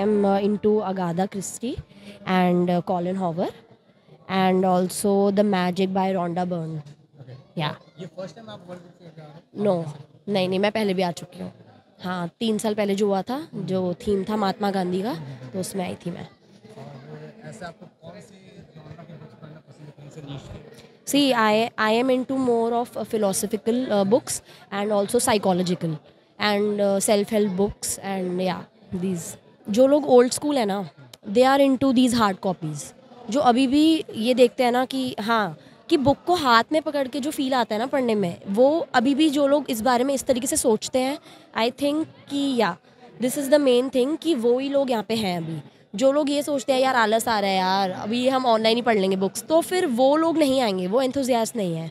am into Agatha Christie and Colin Hoover, and also The Magic by Rhonda Byrne. या ये first time आप world book fair पे आ रहे हो? No, नहीं मैं पहले भी आ चुकी हूँ। हाँ, 3 साल पहले जो हुआ था, जो थीम था महात्मा गांधी का, तो उसमें आई थी मैं। और ऐसे आपको कौन सी जॉनरा की बुक्स पढ़ना पसंद है, कौन से नीश के? See, I am into more of philosophical books and also psychological and self-help books and yeah, these. जो लोग old school है ना, they are into these hard copies. जो अभी भी ये देखते हैं ना कि हाँ, कि बुक को हाथ में पकड़ के जो फील आता है ना पढ़ने में, वो अभी भी जो लोग इस बारे में इस तरीके से सोचते हैं, आई थिंक कि या this is the main thing कि वो ही लोग यहाँ पे हैं अभी। जो लोग ये सोचते हैं यार आलस आ रहा है यार, अभी हम ऑनलाइन ही पढ़ लेंगे बुक्स, तो फिर वो लोग नहीं आएंगे, वो एंथुजियास्ट नहीं है।